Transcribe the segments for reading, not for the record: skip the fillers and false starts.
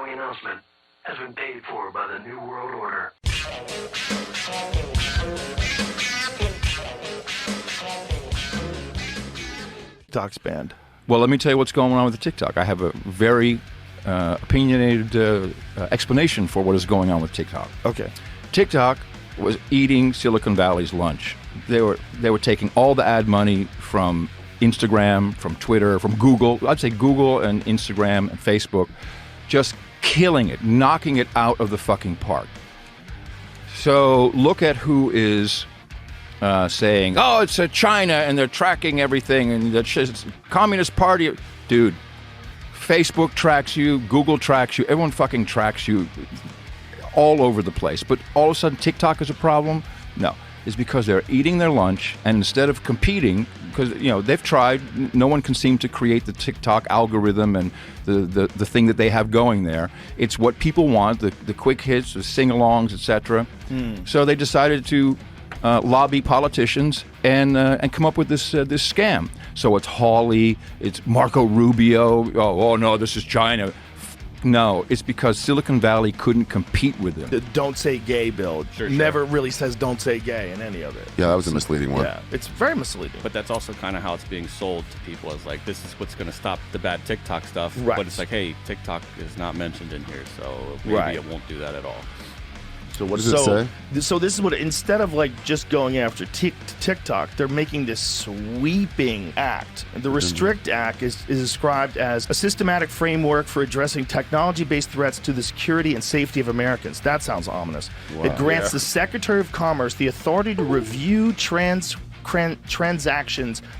following announcement has been paid for by the New World Order. TikTok's banned. Well, let me tell you what's going on with the TikTok. I have a very opinionated explanation for what is going on with TikTok. Okay. TikTok was eating Silicon Valley's lunch. They were taking all the ad money from Instagram, from Twitter, from Google. I'd say Google and Instagram and Facebook, just killing it, knocking it out of the fucking park. So look at who is saying, "Oh, it's China and they're tracking everything and the Communist Party." Dude, Facebook tracks you, Google tracks you, everyone fucking tracks you all over the place. But all of a sudden TikTok is a problem? No. It's because they're eating their lunch, and instead of competing, because they've tried, no one can seem to create the TikTok algorithm and the thing that they have going there. It's what people want, the quick hits, the sing-alongs, etc. So they decided to lobby politicians and come up with this scam. So it's Hawley, it's Marco Rubio. Oh no, this is China. No, it's because Silicon Valley couldn't compete with them. The "Don't Say Gay" bill never really says "Don't Say Gay" in any of it. Yeah, that was a misleading one. Yeah, it's very misleading. But that's also kind of how it's being sold to people, as like, this is what's going to stop the bad TikTok stuff. Right. But it's like, hey, TikTok is not mentioned in here, so maybe it won't do that at all. So what does it say? So this is what, instead of like just going after TikTok, they're making this sweeping act. The Restrict Act is described as a systematic framework for addressing technology-based threats to the security and safety of Americans. That sounds ominous. It grants the Secretary of Commerce the authority to review transactions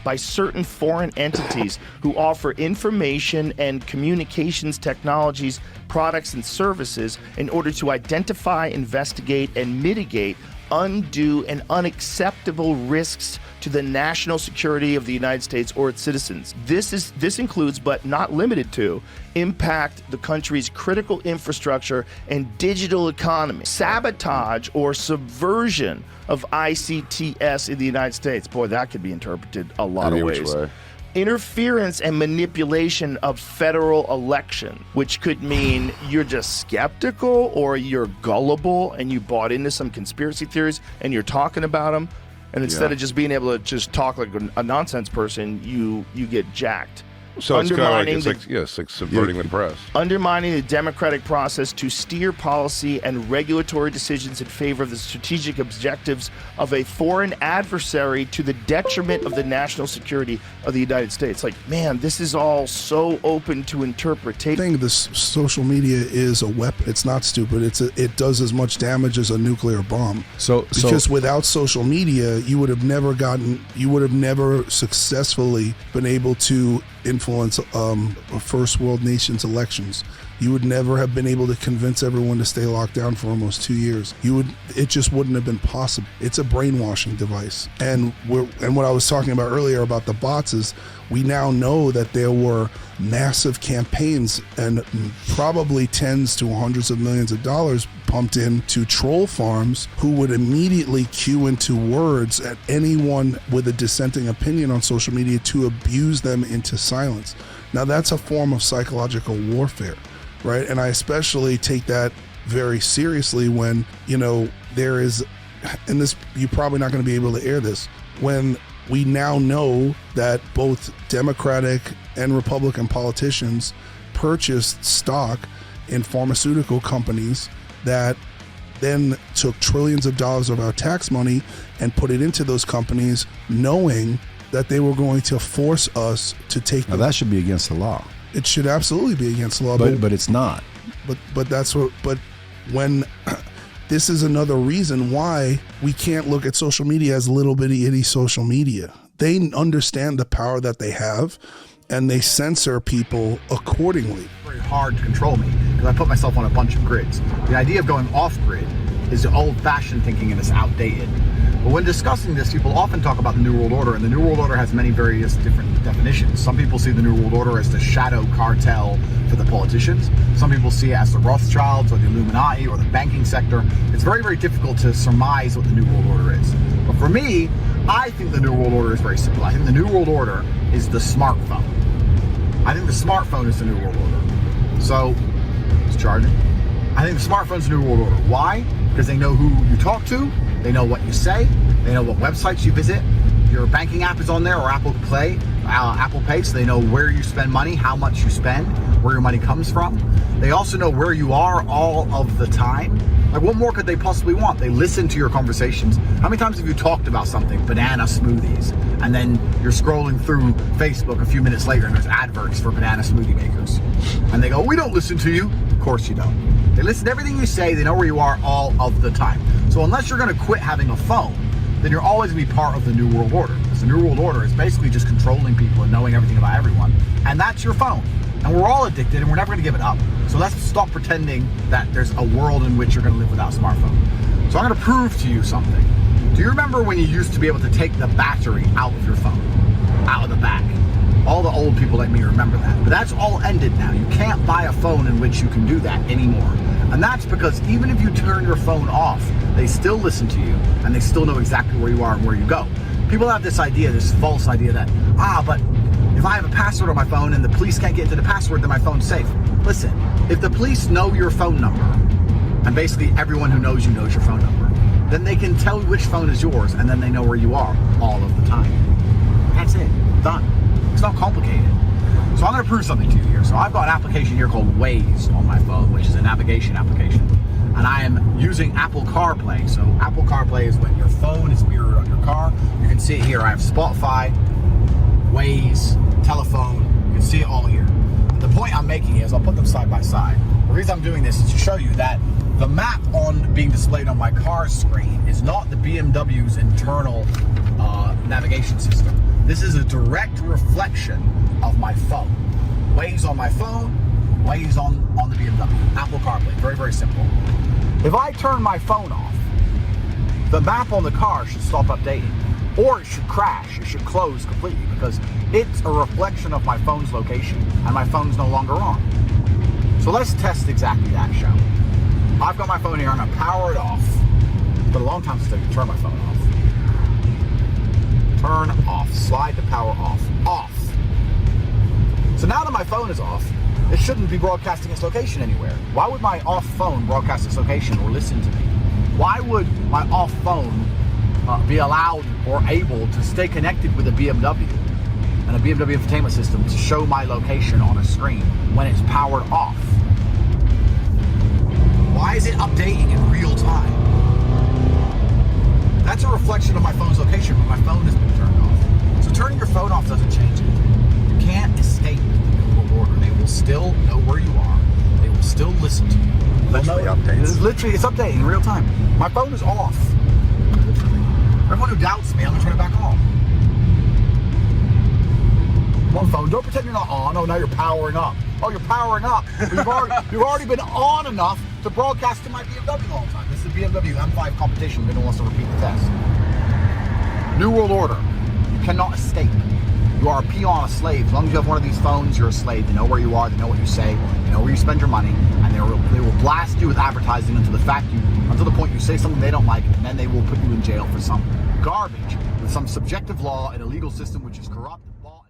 by certain foreign entities who offer information and communications technologies, products, and services in order to identify, investigate, and mitigate undue and unacceptable risks to the national security of the United States or its citizens. This includes, but not limited to, impact the country's critical infrastructure and digital economy, sabotage or subversion of ICTS in the United States. Boy, that could be interpreted a lot of ways. Interference and manipulation of federal election, which could mean you're just skeptical or you're gullible and you bought into some conspiracy theories and you're talking about them. And instead of just being able to just talk like a nonsense person, you get jacked. So it's kind of like, it's like subverting the press. Undermining the democratic process to steer policy and regulatory decisions in favor of the strategic objectives of a foreign adversary to the detriment of the national security of the United States. Like, man, this is all so open to interpretation. I think this social media is a weapon. It's not stupid. It does as much damage as a nuclear bomb. Because without social media, you would have never successfully been able to influence a first world nation's elections. You would never have been able to convince everyone to stay locked down for almost 2 years. It just wouldn't have been possible. It's a brainwashing device. And what I was talking about earlier about the bots is we now know that there were massive campaigns and probably tens to hundreds of millions of dollars pumped into troll farms who would immediately cue into words at anyone with a dissenting opinion on social media to abuse them into silence. Now that's a form of psychological warfare, right? And I especially take that very seriously when, there is, and this, you're probably not going to be able to air this, when we now know that both Democratic and Republican politicians purchased stock in pharmaceutical companies that then took trillions of dollars of our tax money and put it into those companies, knowing that they were going to force us to take. Now that should be against the law. It should absolutely be against the law, but it's not. But that's what. But when this is another reason why we can't look at social media as little bitty itty social media. They understand the power that they have, and they censor people accordingly. Very hard to control me because I put myself on a bunch of grids. The idea of going off grid is old-fashioned thinking and it's outdated. But when discussing this, people often talk about the New World Order, and the New World Order has many various different definitions. Some people see the New World Order as the shadow cartel for the politicians. Some people see it as the Rothschilds or the Illuminati or the banking sector. It's very, very difficult to surmise what the New World Order is. But for me, I think the New World Order is very simple. I think the New World Order is the smartphone. I think the smartphone is the New World Order. So It's charging. I think the smartphone's the new world order. Why? Because they know who you talk to, they know what you say, they know what websites you visit. Your banking app is on there, or Apple Pay, so they know where you spend money, how much you spend, where your money comes from. They also know where you are all of the time. Like, what more could they possibly want? They listen to your conversations. How many times have you talked about something, banana smoothies, and then you're scrolling through Facebook a few minutes later and there's adverts for banana smoothie makers? And they go, we don't listen to you. Of course you don't. They listen to everything you say. They know where you are all of the time. So unless you're going to quit having a phone, then you're always going to be part of the New World Order. Because the New World Order is basically just controlling people and knowing everything about everyone. And that's your phone. And we're all addicted, and we're never going to give it up. So let's stop pretending that there's a world in which you're going to live without a smartphone. So I'm going to prove to you something. Do you remember when you used to be able to take the battery out of your phone? Out of the back? All the old people like me remember that. But that's all ended now. You can't buy a phone in which you can do that anymore. And that's because even if you turn your phone off, they still listen to you, and they still know exactly where you are and where you go. People have this idea, this false idea that, but if I have a password on my phone and the police can't get into the password, then my phone's safe. Listen, if the police know your phone number, and basically everyone who knows you knows your phone number, then they can tell which phone is yours, and then they know where you are all of the time. That's it. Done. It's not complicated. So I'm going to prove something to you here. So I've got an application here called Waze on my phone, which is a navigation application. And I am using Apple CarPlay. So Apple CarPlay is when your phone is mirrored on your car. You can see it here. I have Spotify, Waze, telephone. You can see it all here. The point I'm making is I'll put them side by side. The reason I'm doing this is to show you that the map on being displayed on my car's screen is not the BMW's internal navigation system. This is a direct reflection of my phone. Waze on my phone, Waze on the BMW. Apple CarPlay, very, very simple. If I turn my phone off, the map on the car should stop updating. Or it should crash, it should close completely, because it's a reflection of my phone's location, and my phone's no longer on. So let's test exactly that, shall we? I've got my phone here, I'm gonna power it off. It's been a long time since I could turn my phone off. Turn off, slide the power off, off. So now that my phone is off, it shouldn't be broadcasting its location anywhere. Why would my off phone broadcast its location or listen to me? Why would my off phone be allowed or able to stay connected with a BMW and a BMW infotainment system to show my location on a screen when it's powered off? Why is it updating in real time? That's a reflection of my phone's location, but my phone has been turned off. So turning your phone off doesn't change anything. You can't escape the New World Order. They will still know where you are. They will still listen to you. It's updating in real time. My phone is off. Literally. Everyone who doubts me, I'm gonna turn it back on. Come on, phone, don't pretend you're not on. Oh, now you're powering up. Oh, you're powering up. You've already been on enough to broadcast to my BMW the whole time. This is the BMW M5 competition. If anyone wants to repeat the test. New World Order. You cannot escape. You are a peon, a slave. As long as you have one of these phones, you're a slave. They know where you are. They know what you say. They know where you spend your money, and they will blast you with advertising until the point you say something they don't like, and then they will put you in jail for some garbage with some subjective law and a legal system which is corrupt.